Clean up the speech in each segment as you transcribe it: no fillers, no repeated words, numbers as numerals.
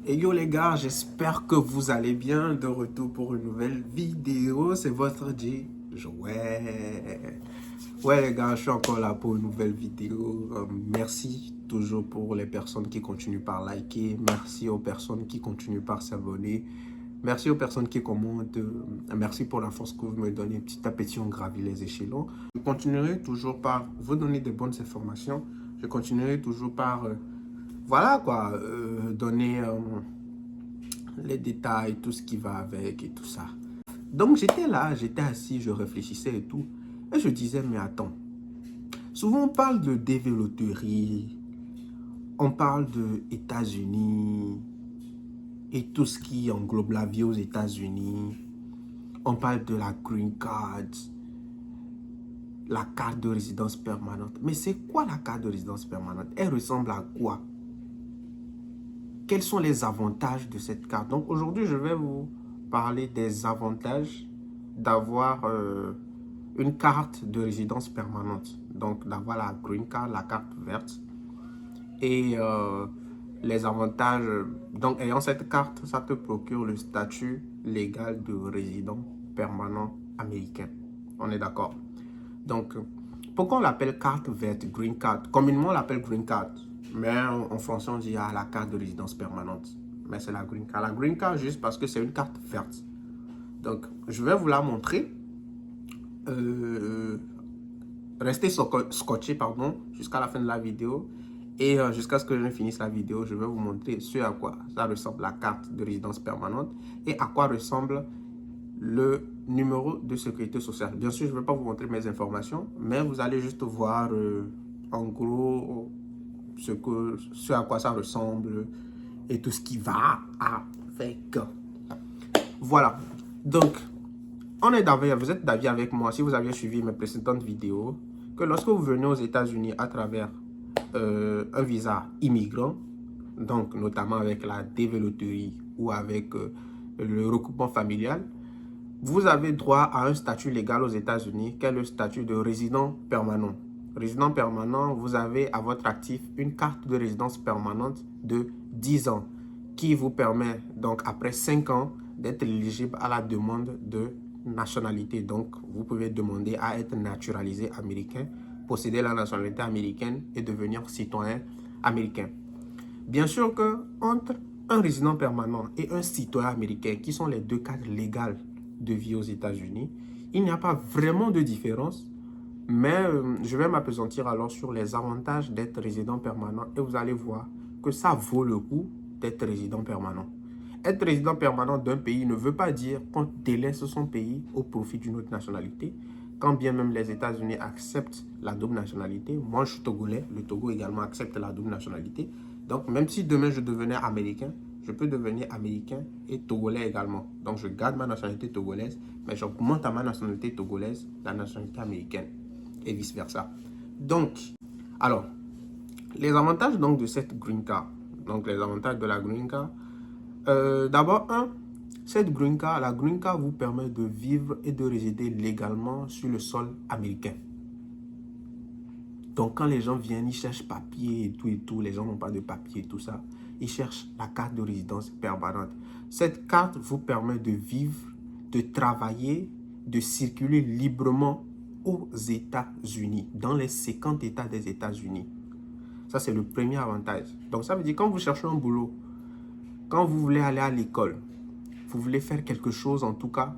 Et yo les gars, j'espère que vous allez bien. De retour pour une nouvelle vidéo. C'est votre J. Ouais les gars, je suis encore là pour une nouvelle vidéo. Merci toujours pour les personnes qui continuent par liker. Merci aux personnes qui continuent par s'abonner. Merci aux personnes qui commentent. Merci pour la force que vous me donnez. Petit à petit, on gravit les échelons. Je continuerai toujours par vous donner de bonnes informations. Je continuerai toujours par voilà quoi, donner les détails, tout ce qui va avec et tout ça. Donc j'étais là, j'étais assis, je réfléchissais et tout. Et je disais, mais attends, souvent on parle de développerie, on parle de États-Unis et tout ce qui englobe la vie aux États-Unis. On parle de la green card, la carte de résidence permanente. Mais c'est quoi la carte de résidence permanente? Elle ressemble à quoi? Quels sont les avantages de cette carte? Donc aujourd'hui, je vais vous parler des avantages d'avoir une carte de résidence permanente. Donc d'avoir la green card, la carte verte. Et les avantages, donc ayant cette carte, ça te procure le statut légal de résident permanent américain. On est d'accord? Donc, pourquoi on l'appelle carte verte, green card? Communément, on l'appelle green card. Mais en français, on dit la carte de résidence permanente. Mais c'est la green card. La green card, juste parce que c'est une carte verte. Donc, je vais vous la montrer. Restez scotché, pardon, jusqu'à la fin de la vidéo. Et jusqu'à ce que je finisse la vidéo, je vais vous montrer ce à quoi ça ressemble la carte de résidence permanente et à quoi ressemble le numéro de sécurité sociale. Bien sûr, je ne vais pas vous montrer mes informations, mais vous allez juste voir en gros ce à quoi ça ressemble et tout ce qui va avec. Voilà. Donc, on est d'avis, vous êtes d'avis avec moi, si vous aviez suivi mes précédentes vidéos, que lorsque vous venez aux États-Unis à travers un visa immigrant, donc notamment avec la développerie ou avec le recoupement familial, vous avez droit à un statut légal aux États-Unis, qui est le statut de résident permanent. Résident permanent, vous avez à votre actif une carte de résidence permanente de 10 ans, qui vous permet donc après 5 ans d'être éligible à la demande de nationalité. Donc, vous pouvez demander à être naturalisé américain, posséder la nationalité américaine et devenir citoyen américain. Bien sûr que entre un résident permanent et un citoyen américain, qui sont les deux cadres légaux de vie aux États-Unis, il n'y a pas vraiment de différence, mais je vais m'appesantir alors sur les avantages d'être résident permanent et vous allez voir que ça vaut le coup d'être résident permanent. Être résident permanent d'un pays ne veut pas dire qu'on délaisse son pays au profit d'une autre nationalité. Quand bien même les États-Unis acceptent la double nationalité, moi je suis togolais, le Togo également accepte la double nationalité. Donc même si demain je devenais américain, je peux devenir américain et togolais également. Donc je garde ma nationalité togolaise, mais j'augmente à ma nationalité togolaise la nationalité américaine et vice versa. Donc, alors, les avantages donc de cette green card, donc les avantages de la green card, d'abord, cette green card, la green card vous permet de vivre et de résider légalement sur le sol américain. Donc, quand les gens viennent, ils cherchent papier et tout, les gens n'ont pas de papier et tout ça, ils cherchent la carte de résidence permanente. Cette carte vous permet de vivre, de travailler, de circuler librement aux États-Unis, dans les 50 États des États-Unis. Ça, c'est le premier avantage. Donc, ça veut dire quand vous cherchez un boulot, quand vous voulez aller à l'école, vous voulez faire quelque chose en tout cas,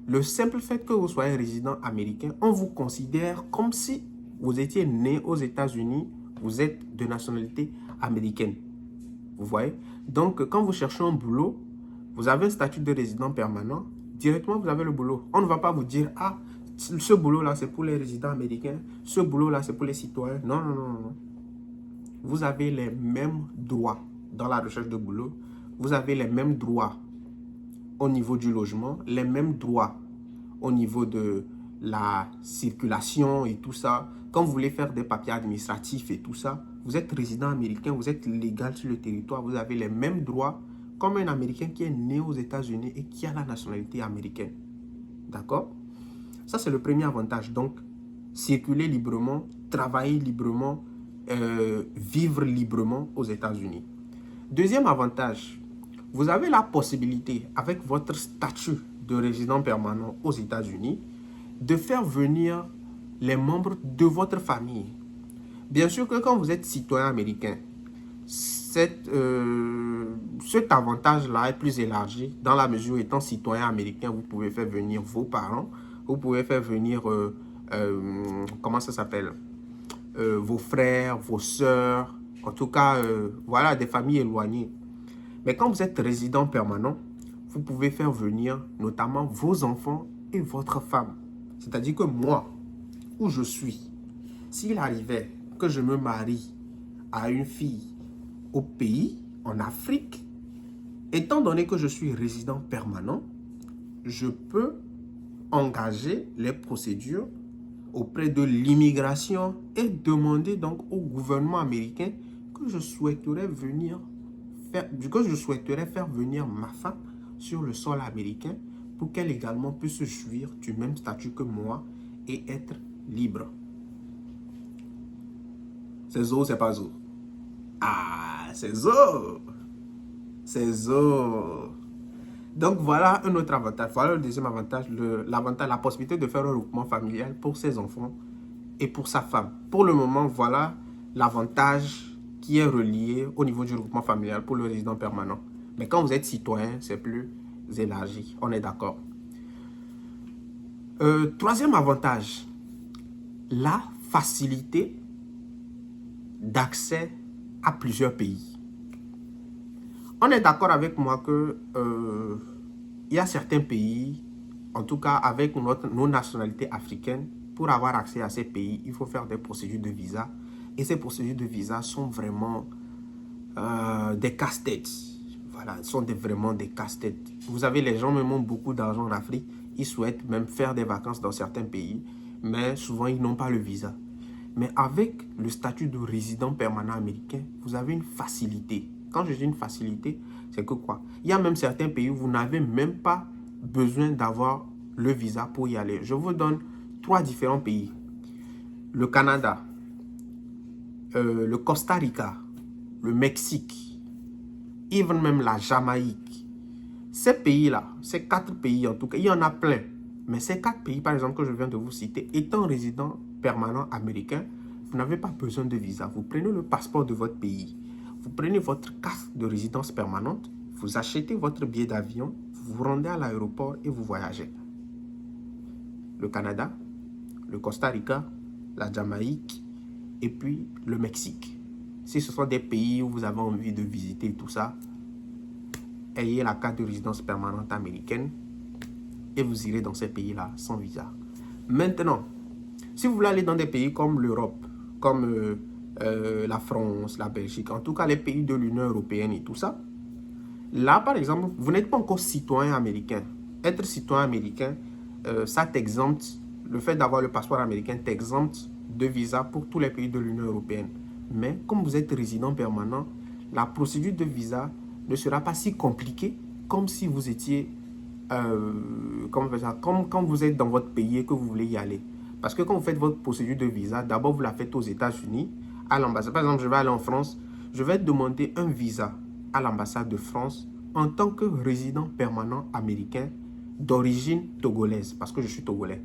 le simple fait que vous soyez résident américain, on vous considère comme si vous étiez né aux États-Unis, vous êtes de nationalité américaine. Vous voyez? Donc, quand vous cherchez un boulot, vous avez un statut de résident permanent, directement vous avez le boulot. On ne va pas vous dire, ah, ce boulot-là, c'est pour les résidents américains, ce boulot-là, c'est pour les citoyens. Non, non, non, non. Vous avez les mêmes droits dans la recherche de boulot. Vous avez les mêmes droits au niveau du logement, les mêmes droits au niveau de la circulation et tout ça. Quand vous voulez faire des papiers administratifs et tout ça, vous êtes résident américain, vous êtes légal sur le territoire, vous avez les mêmes droits comme un Américain qui est né aux États-Unis et qui a la nationalité américaine. D'accord? Ça, c'est le premier avantage. Donc, circuler librement, travailler librement, vivre librement aux États-Unis. Deuxième avantage, vous avez la possibilité, avec votre statut de résident permanent aux États-Unis, de faire venir les membres de votre famille. Bien sûr que quand vous êtes citoyen américain, cet avantage-là est plus élargi dans la mesure où étant citoyen américain, vous pouvez faire venir vos parents, vous pouvez faire venir, comment ça s'appelle, vos frères, vos sœurs, en tout cas, voilà, des familles éloignées. Mais quand vous êtes résident permanent, vous pouvez faire venir notamment vos enfants et votre femme. C'est-à-dire que moi, où je suis, s'il arrivait que je me marie à une fille au pays, en Afrique, étant donné que je suis résident permanent, je peux engager les procédures auprès de l'immigration et demander donc au gouvernement américain que je souhaiterais faire venir ma femme sur le sol américain pour qu'elle également puisse jouir du même statut que moi et être libre. C'est zo, c'est pas zo. Ah, c'est zo. C'est zo. Donc voilà un autre avantage. Voilà le deuxième avantage, la possibilité de faire un regroupement familial pour ses enfants et pour sa femme. Pour le moment, voilà l'avantage qui est relié au niveau du regroupement familial pour le résident permanent. Mais quand vous êtes citoyen, c'est plus élargi. On est d'accord. Troisième avantage, la facilité d'accès à plusieurs pays. On est d'accord avec moi que il y a certains pays, en tout cas avec nos nationalités africaines, pour avoir accès à ces pays, il faut faire des procédures de visa. Et ces procédures de visa sont vraiment des casse-têtes. Voilà, sont vraiment des casse-têtes. Vous avez les gens même ont beaucoup d'argent en Afrique, ils souhaitent même faire des vacances dans certains pays, mais souvent ils n'ont pas le visa. Mais avec le statut de résident permanent américain, vous avez une facilité. Quand je dis une facilité, c'est que quoi? Il y a même certains pays où vous n'avez même pas besoin d'avoir le visa pour y aller. Je vous donne 3 différents pays. Le Canada, le Costa Rica, le Mexique, even même la Jamaïque. Ces pays-là, ces 4 pays en tout cas, il y en a plein. Mais ces 4 pays, par exemple, que je viens de vous citer, étant résident permanent américain, vous n'avez pas besoin de visa. Vous prenez le passeport de votre pays, vous prenez votre carte de résidence permanente, vous achetez votre billet d'avion, vous vous rendez à l'aéroport et vous voyagez. Le Canada, le Costa Rica, la Jamaïque et puis le Mexique. Si ce sont des pays où vous avez envie de visiter tout ça, ayez la carte de résidence permanente américaine et vous irez dans ces pays-là sans visa. Maintenant, si vous voulez aller dans des pays comme l'Europe, comme la France, la Belgique, en tout cas les pays de l'Union européenne et tout ça, là par exemple, vous n'êtes pas encore citoyen américain. Être citoyen américain, ça t'exempte, le fait d'avoir le passeport américain t'exempte de visa pour tous les pays de l'Union européenne. Mais comme vous êtes résident permanent, la procédure de visa ne sera pas si compliquée comme si vous étiez, comme quand vous êtes dans votre pays et que vous voulez y aller. Parce que quand vous faites votre procédure de visa, d'abord vous la faites aux États-Unis, à l'ambassade. Par exemple, je vais aller en France, je vais demander un visa à l'ambassade de France en tant que résident permanent américain d'origine togolaise, parce que je suis togolais.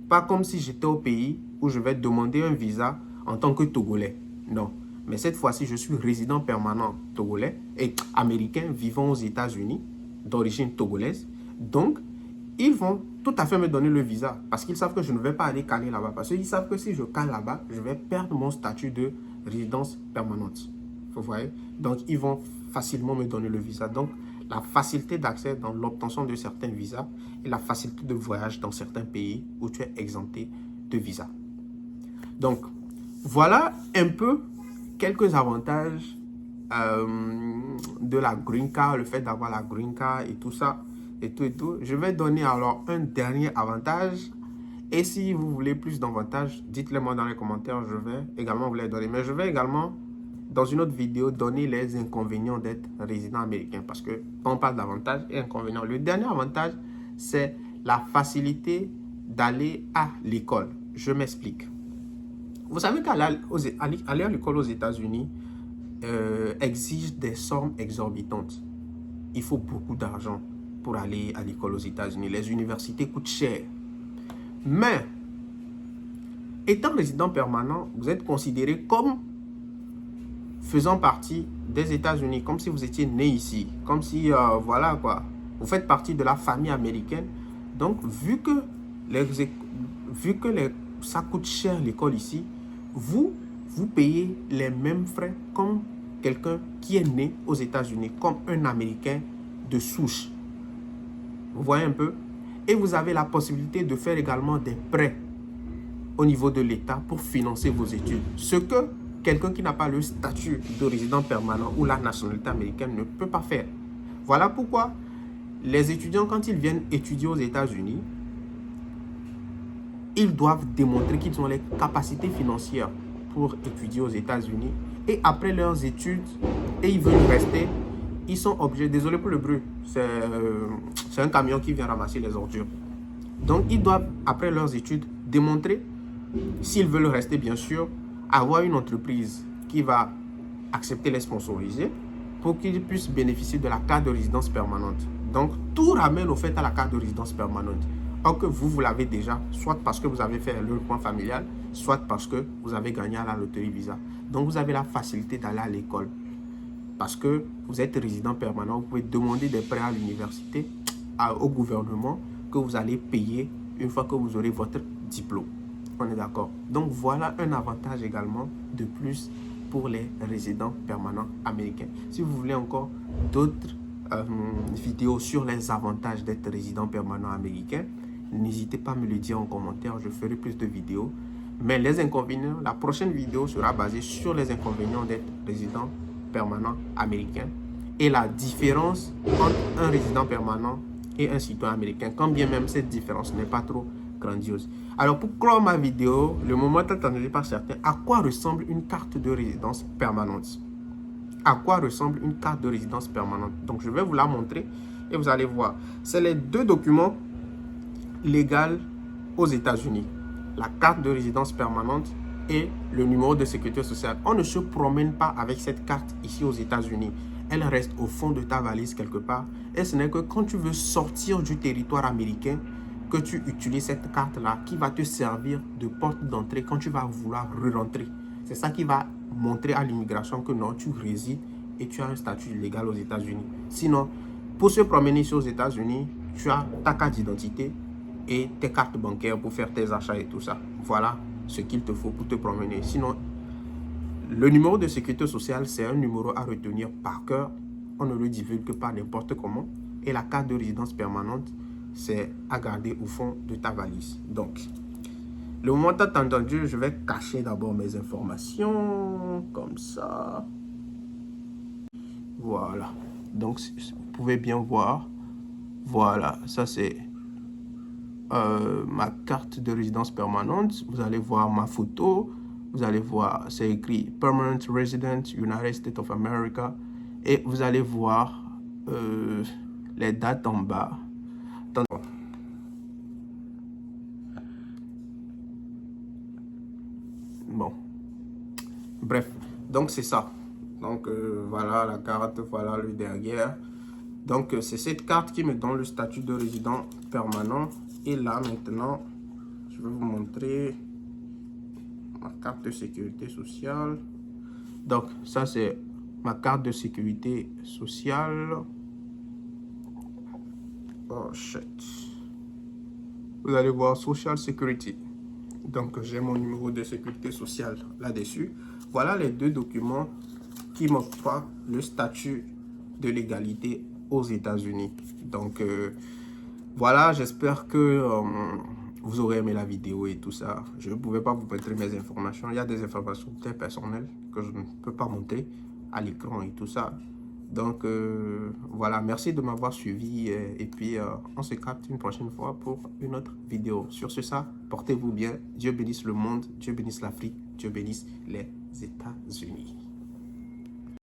Pas comme si j'étais au pays où je vais demander un visa en tant que togolais. Non. Mais cette fois-ci, je suis résident permanent togolais et américain vivant aux États-Unis d'origine togolaise. Donc, ils vont tout à fait me donner le visa parce qu'ils savent que je ne vais pas aller caler là-bas. Parce qu'ils savent que si je cale là-bas, je vais perdre mon statut de résidence permanente. Vous voyez? Donc, ils vont facilement me donner le visa. Donc, la facilité d'accès dans l'obtention de certains visas et la facilité de voyage dans certains pays où tu es exempté de visa. Donc, voilà un peu quelques avantages de la green card, le fait d'avoir la green card et tout ça. Et tout. Je vais donner alors un dernier avantage. Et si vous voulez plus d'avantages, dites-le moi dans les commentaires. Je vais également vous les donner. Mais je vais également, dans une autre vidéo, donner les inconvénients d'être résident américain. Parce que quand on parle d'avantages et inconvénients, le dernier avantage, c'est la facilité d'aller à l'école. Je m'explique. Vous savez qu'aller à l'école aux États-Unis exige des sommes exorbitantes. il faut beaucoup d'argent pour aller à l'école aux États-Unis. Les universités coûtent cher. Mais, étant résident permanent, vous êtes considéré comme faisant partie des États-Unis, comme si vous étiez né ici, comme si, voilà quoi, vous faites partie de la famille américaine. Donc, vu que ça coûte cher l'école ici, vous payez les mêmes frais comme quelqu'un qui est né aux États-Unis, comme un Américain de souche. Vous voyez un peu? Et vous avez la possibilité de faire également des prêts au niveau de l'État pour financer vos études. Ce que quelqu'un qui n'a pas le statut de résident permanent ou la nationalité américaine ne peut pas faire. Voilà pourquoi les étudiants, quand ils viennent étudier aux États-Unis, ils doivent démontrer qu'ils ont les capacités financières pour étudier aux États-Unis. Et après leurs études, et ils veulent rester, ils sont obligés, désolé pour le bruit, c'est un camion qui vient ramasser les ordures. Donc, ils doivent, après leurs études, démontrer, s'ils veulent rester, bien sûr, avoir une entreprise qui va accepter les sponsoriser pour qu'ils puissent bénéficier de la carte de résidence permanente. Donc, tout ramène au fait à la carte de résidence permanente. Or que vous l'avez déjà, soit parce que vous avez fait le point familial, soit parce que vous avez gagné à la loterie Visa. Donc, vous avez la facilité d'aller à l'école. Parce que vous êtes résident permanent, vous pouvez demander des prêts à l'université, au gouvernement, que vous allez payer une fois que vous aurez votre diplôme. On est d'accord? Donc, voilà un avantage également de plus pour les résidents permanents américains. Si vous voulez encore d'autres vidéos sur les avantages d'être résident permanent américain, n'hésitez pas à me le dire en commentaire, je ferai plus de vidéos. Mais les inconvénients, la prochaine vidéo sera basée sur les inconvénients d'être résident permanent américain et la différence entre un résident permanent et un citoyen américain, quand bien même cette différence n'est pas trop grandiose. Alors pour clore ma vidéo, le moment attendu par certains, à quoi ressemble une carte de résidence permanente? À quoi ressemble une carte de résidence permanente? Donc je vais vous la montrer et vous allez voir. C'est les deux documents légaux aux États-Unis. La carte de résidence permanente et le numéro de sécurité sociale. On ne se promène pas avec cette carte ici aux États-Unis. Elle reste au fond de ta valise quelque part. Et ce n'est que quand tu veux sortir du territoire américain que tu utilises cette carte-là qui va te servir de porte d'entrée quand tu vas vouloir re-rentrer. C'est ça qui va montrer à l'immigration que non, tu résides et tu as un statut légal aux États-Unis. Sinon, pour se promener ici aux États-Unis, tu as ta carte d'identité et tes cartes bancaires pour faire tes achats et tout ça. Voilà ce qu'il te faut pour te promener. Sinon, le numéro de sécurité sociale, c'est un numéro à retenir par cœur. On ne le divulgue pas n'importe comment. Et la carte de résidence permanente, c'est à garder au fond de ta valise. Donc, le moment attendu, je vais cacher d'abord mes informations, comme ça. Voilà. Donc, vous pouvez bien voir. Voilà, ça c'est ma carte de résidence permanente. Vous allez voir ma photo. Vous allez voir, c'est écrit Permanent Resident, United States of America. Et vous allez voir les dates en bas. Bon. Bref, donc c'est ça. Donc voilà la carte, voilà le derrière. Donc c'est cette carte qui me donne le statut de résident permanent. Et là maintenant, je vais vous montrer ma carte de sécurité sociale. Donc ça c'est ma carte de sécurité sociale. Oh shit. Vous allez voir Social Security. Donc j'ai mon numéro de sécurité sociale là-dessus. Voilà les deux documents qui m'octroient le statut de légalité aux États-Unis. Donc voilà, j'espère que vous aurez aimé la vidéo et tout ça. Je ne pouvais pas vous montrer mes informations. Il y a des informations très personnelles que je ne peux pas montrer à l'écran et tout ça. Donc voilà, merci de m'avoir suivi et puis on se capte une prochaine fois pour une autre vidéo. Sur ce, ça, portez-vous bien. Dieu bénisse le monde, Dieu bénisse l'Afrique, Dieu bénisse les États-Unis.